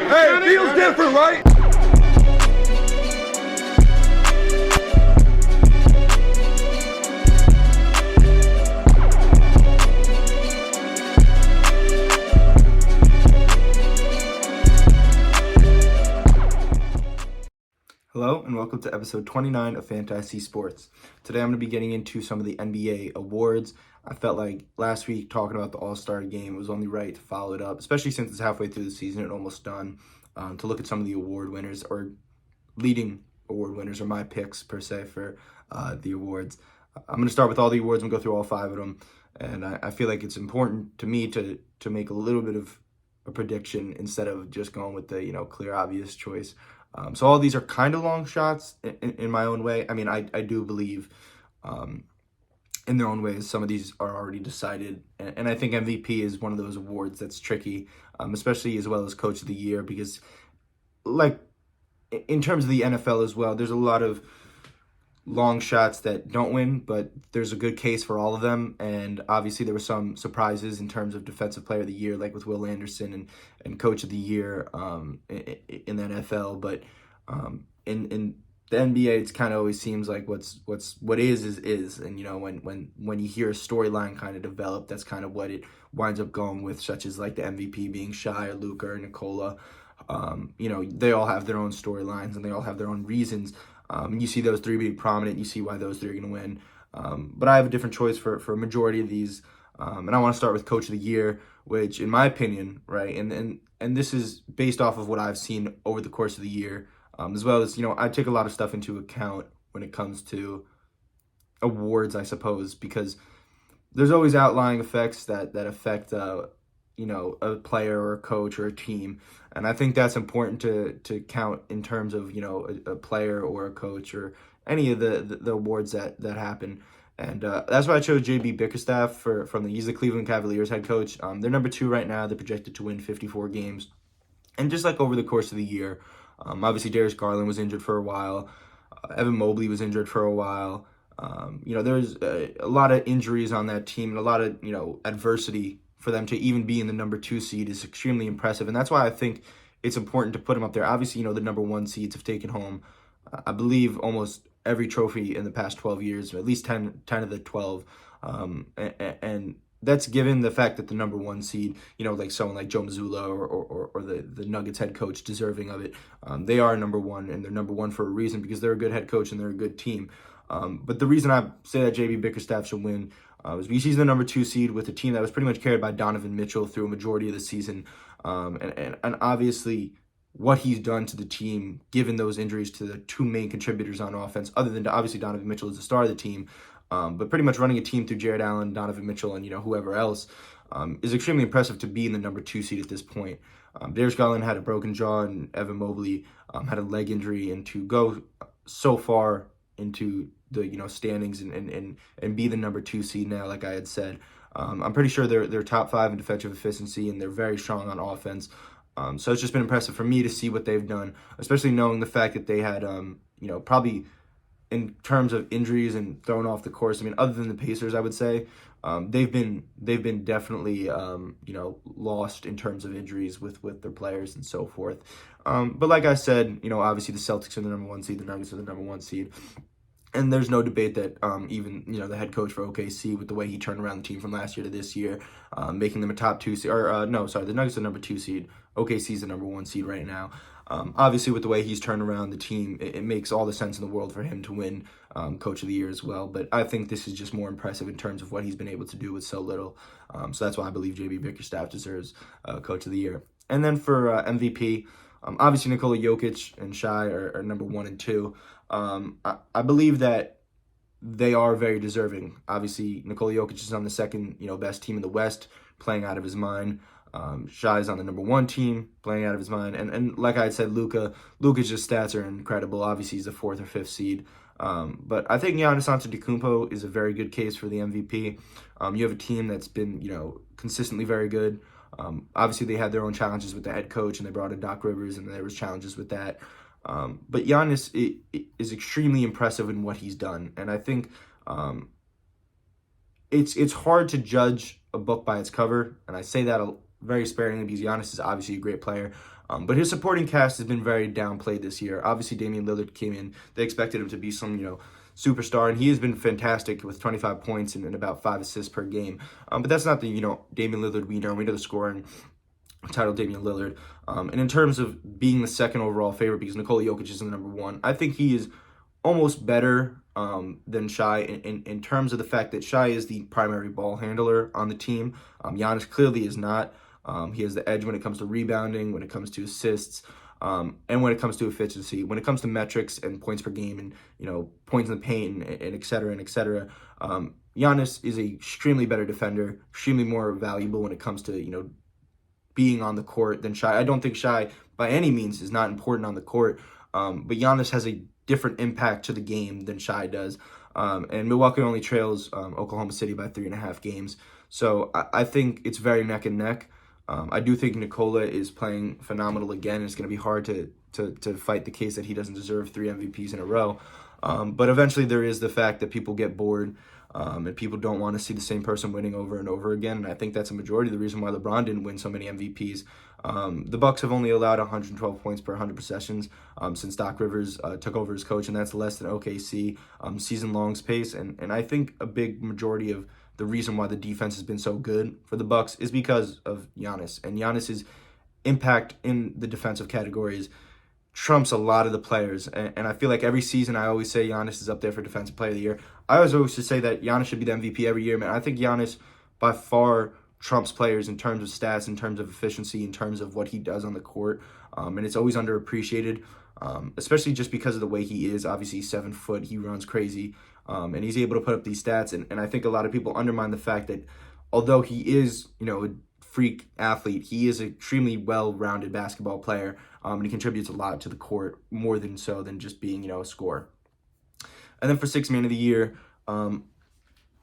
Hey, it feels different, right? Hello and welcome to episode 29 of Fantasy Sports. Today I'm going to be getting into some of the NBA awards. I felt like last week talking about the All-Star game, it was only right to follow it up, especially since it's halfway through the season and almost done, to look at some of the award winners or leading award winners, or my picks per se for the awards. I'm going to start with all the awards and go through all 5 of them, and I feel like it's important to me to make a little bit of a prediction instead of just going with the clear obvious choice. So all these are kind of long shots in my own way. I mean, I do believe in their own ways some of these are already decided. And I think MVP is one of those awards that's tricky, especially as well as Coach of the Year, because like in terms of the NFL as well, there's a lot of long shots that don't win, but there's a good case for all of them. And obviously there were some surprises in terms of Defensive Player of the Year, like with Will Anderson, and Coach of the Year in the NFL. But in the NBA, it's kind of always seems like what is. And when you hear a storyline kind of develop, that's kind of what it winds up going with, such as like the MVP being Shai or Luka or Nikola. They all have their own storylines and they all have their own reasons. You see those 3 being prominent, you see why those 3 are going to win. But I have a different choice for a majority of these. And I want to start with Coach of the Year, which in my opinion, right, and this is based off of what I've seen over the course of the year, as well as, I take a lot of stuff into account when it comes to awards, I suppose, because there's always outlying effects that affect a player or a coach or a team. And I think that's important to count in terms of, a player or a coach or any of the awards that happen. And that's why I chose J.B. Bickerstaff he's the Cleveland Cavaliers head coach. They're number 2 right now. They're projected to win 54 games. And just like over the course of the year, obviously Darius Garland was injured for a while. Evan Mobley was injured for a while. There's a lot of injuries on that team and a lot of, adversity. For them to even be in the number 2 seed is extremely impressive. And that's why I think it's important to put them up there. Obviously, the number 1 seeds have taken home, I believe, almost every trophy in the past 12 years, or at least 10 of the 12. And that's given the fact that the number 1 seed, like someone like Joe Mazzulla or the Nuggets head coach deserving of it. They are number 1, and they're number 1 for a reason, because they're a good head coach and they're a good team. But the reason I say that J.B. Bickerstaff should win was because he's the number 2 seed with a team that was pretty much carried by Donovan Mitchell through a majority of the season. And obviously what he's done to the team, given those injuries to the 2 main contributors on offense, other than obviously Donovan Mitchell is the star of the team, but pretty much running a team through Jared Allen, Donovan Mitchell, and whoever else is extremely impressive to be in the number 2 seed at this point. Darius Garland had a broken jaw, and Evan Mobley had a leg injury, and to go so far into the standings and be the number 2 seed now, like I had said, I'm pretty sure they're top 5 in defensive efficiency, and they're very strong on offense. So it's just been impressive for me to see what they've done, especially knowing the fact that they had probably in terms of injuries and thrown off the course. I mean, other than the Pacers, I would say they've been definitely lost in terms of injuries with their players and so forth. But like I said, obviously the Celtics are the number 1 seed, the Nuggets are the number 1 seed. And there's no debate that even the head coach for OKC, with the way he turned around the team from last year to this year, making them a top 2 seed, the Nuggets are the number 2 seed. OKC's the number 1 seed right now. Obviously, with the way he's turned around the team, it makes all the sense in the world for him to win Coach of the Year as well. But I think this is just more impressive in terms of what he's been able to do with so little. So that's why I believe J.B. Bickerstaff deserves Coach of the Year. And then for MVP, obviously Nikola Jokic and Shai are number 1 and 2. I believe that they are very deserving. Obviously, Nikola Jokic is on the second, best team in the West, playing out of his mind. Shai's on the number 1 team, playing out of his mind. And like I said, Luka's just stats are incredible. Obviously, he's the 4th or 5th seed. But I think Giannis Antetokounmpo is a very good case for the MVP. You have a team that's been, consistently very good. Obviously, they had their own challenges with the head coach, and they brought in Doc Rivers, and there was challenges with that. But Giannis is extremely impressive in what he's done. And I think it's hard to judge a book by its cover. And I say that very sparingly because Giannis is obviously a great player. But his supporting cast has been very downplayed this year. Obviously, Damian Lillard came in. They expected him to be some, superstar, and he has been fantastic with 25 points and about 5 assists per game. But that's not the, Damian Lillard we know. We know the scoring title Damian Lillard. And in terms of being the second overall favorite, because Nikola Jokic is the number one, I think he is almost better than Shai in terms of the fact that Shai is the primary ball handler on the team. Giannis clearly is not. He has the edge when it comes to rebounding, when it comes to assists, and when it comes to efficiency, when it comes to metrics and points per game and, points in the paint and et cetera, and et cetera. Giannis is a extremely better defender, extremely more valuable when it comes to, being on the court than Shai. I don't think Shai, by any means, is not important on the court, but Giannis has a different impact to the game than Shai does. And Milwaukee only trails Oklahoma City by 3.5 games. So I think it's very neck and neck. I do think Nikola is playing phenomenal again. It's going to be hard to fight the case that he doesn't deserve 3 MVPs in a row. But eventually there is the fact that people get bored and people don't want to see the same person winning over and over again. And I think that's a majority of the reason why LeBron didn't win so many MVPs. The Bucks have only allowed 112 points per 100 possessions since Doc Rivers took over as coach, and that's less than OKC season-long's pace. And I think a big majority of the reason why the defense has been so good for the Bucks is because of Giannis. And Giannis's impact in the defensive categories trumps a lot of the players. And I feel like every season I always say Giannis is up there for Defensive Player of the Year. I always used to say that Giannis should be the MVP every year, man. I think Giannis by far trumps players in terms of stats, in terms of efficiency, in terms of what he does on the court. And it's always underappreciated, especially just because of the way he is. Obviously, he's 7 foot. He runs crazy. And he's able to put up these stats. And I think a lot of people undermine the fact that although he is, a freak athlete, he is an extremely well-rounded basketball player. And he contributes a lot to the court, more than so than just being, a scorer. And then for Sixth Man of the Year,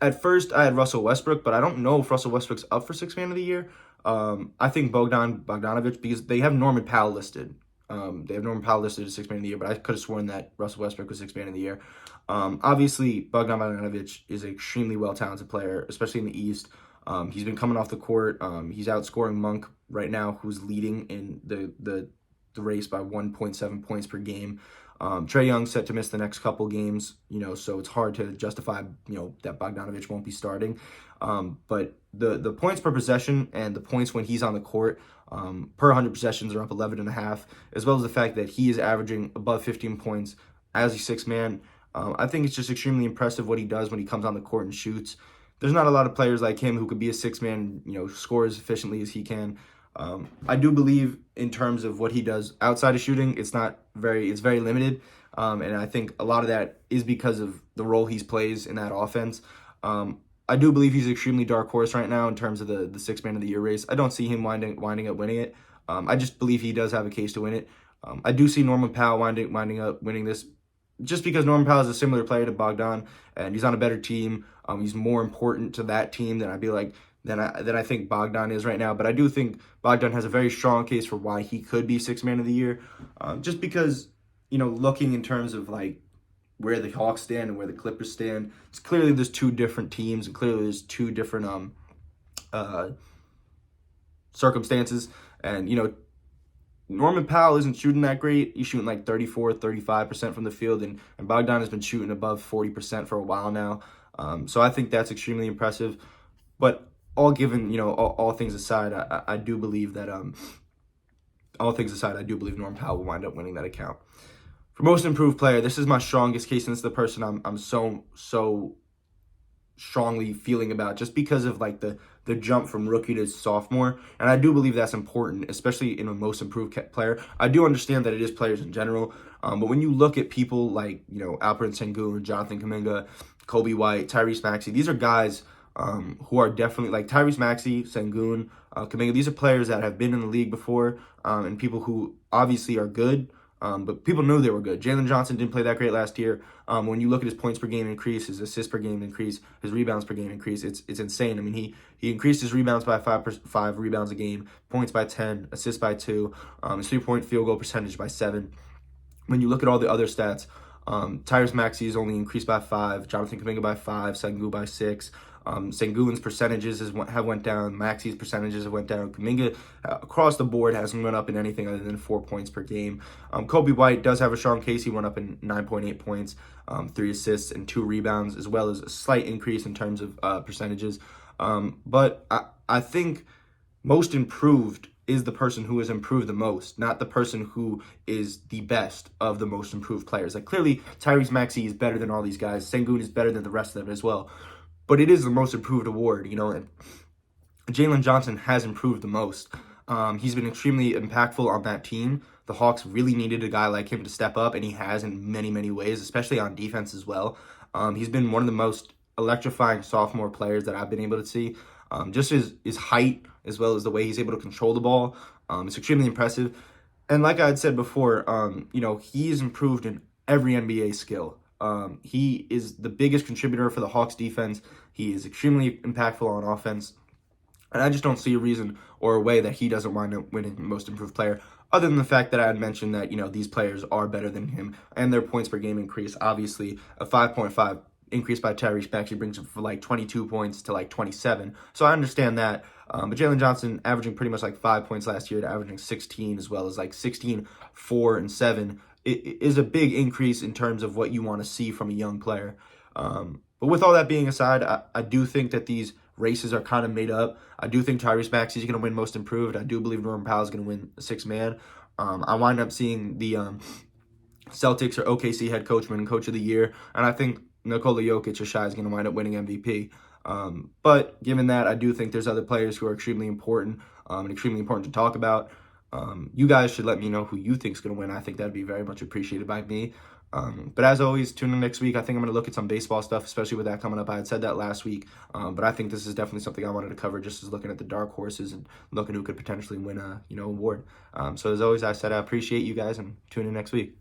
at first I had Russell Westbrook, but I don't know if Russell Westbrook's up for Sixth Man of the Year. I think Bogdanovic, because they have Norman Powell listed. They have Norman Powell listed as Sixth Man of the Year, but I could have sworn that Russell Westbrook was Sixth Man of the Year. Obviously, Bogdanovic is an extremely well-talented player, especially in the East. He's been coming off the court. He's outscoring Monk right now, who's leading in the race by 1.7 points per game. Trae Young's set to miss the next couple games, so it's hard to justify, that Bogdanovic won't be starting. But the points per possession and the points when he's on the court per 100 possessions are up 11.5, as well as the fact that he is averaging above 15 points as a sixth man. I think it's just extremely impressive what he does when he comes on the court and shoots. There's not a lot of players like him who could be a sixth man, score as efficiently as he can. I do believe in terms of what he does outside of shooting, it's very limited. And I think a lot of that is because of the role he plays in that offense. I do believe he's an extremely dark horse right now in terms of the Sixth Man of the Year race. I don't see him winding up winning it. I just believe he does have a case to win it. I do see Norman Powell winding up winning this just because Norman Powell is a similar player to Bogdan, and he's on a better team. He's more important to that team than I think Bogdan is right now. But I do think Bogdan has a very strong case for why he could be Sixth Man of the Year. Just because, looking in terms of where the Hawks stand and where the Clippers stand, it's clearly there's two different teams and clearly there's two different circumstances. And, Norman Powell isn't shooting that great. He's shooting 34, 35% from the field, and Bogdan has been shooting above 40% for a while now. So I think that's extremely impressive. But all given, all things aside, I do believe that I do believe Norman Powell will wind up winning that account. For most improved player, this is my strongest case, and it's the person I'm so strongly feeling about, just because of the jump from rookie to sophomore. And I do believe that's important, especially in a most improved player. I do understand that it is players in general, but when you look at people like Alperen Sengun, Jonathan Kuminga, Kobe White, Tyrese Maxey, these are guys who are definitely Tyrese Maxey, Sengun, Kuminga. These are players that have been in the league before, and people who obviously are good. But people knew they were good. Jalen Johnson didn't play that great last year. When you look at his points per game increase, his assists per game increase, his rebounds per game increase, it's insane. I mean, he increased his rebounds by 5 rebounds a game, points by 10, assists by 2, his 3-point field goal percentage by 7. When you look at all the other stats, Tyrese Maxey is only increased by 5, Jonathan Kuminga by 5, Sengun by 6, Sengun's percentages have went down. Maxi's percentages have went down. Kuminga across the board hasn't went up in anything other than 4 points per game. Kobe White does have a strong case. He went up in 9.8 points, 3 assists, and 2 rebounds, as well as a slight increase in terms of percentages. But I think most improved is the person who has improved the most, not the person who is the best of the most improved players. Like, clearly, Tyrese Maxey is better than all these guys. Sengun is better than the rest of them as well. But it is the most improved award, and Jalen Johnson has improved the most. He's been extremely impactful on that team. The Hawks really needed a guy like him to step up, and he has in many, many ways, especially on defense as well. He's been one of the most electrifying sophomore players that I've been able to see. Just his height, as well as the way he's able to control the ball, it's extremely impressive. And like I had said before, he's improved in every NBA skill. He is the biggest contributor for the Hawks defense. He is extremely impactful on offense. And I just don't see a reason or a way that he doesn't wind up winning most improved player, other than the fact that I had mentioned that, these players are better than him and their points per game increase. Obviously, a 5.5 increase by Tyrese Maxey brings him from 22 points to 27. So I understand that. But Jalen Johnson averaging pretty much 5 points last year to averaging 16, as well as 16, 4, and 7. It is a big increase in terms of what you want to see from a young player. But with all that being aside, I do think that these races are kind of made up. I do think Tyrese Maxey is going to win most improved. I do believe Norman Powell is going to win sixth man. I wind up seeing the Celtics or OKC head coach win coach of the year, and I think Nikola Jokic or Shai is going to wind up winning MVP. But given that, I do think there's other players who are extremely important and extremely important to talk about. You guys should let me know who you think is going to win. I think that'd be very much appreciated by me. But as always, tune in next week. I think I'm going to look at some baseball stuff, especially with that coming up. I had said that last week, but I think this is definitely something I wanted to cover, just as looking at the dark horses and looking who could potentially win a award. So as always, I said I appreciate you guys, and tune in next week.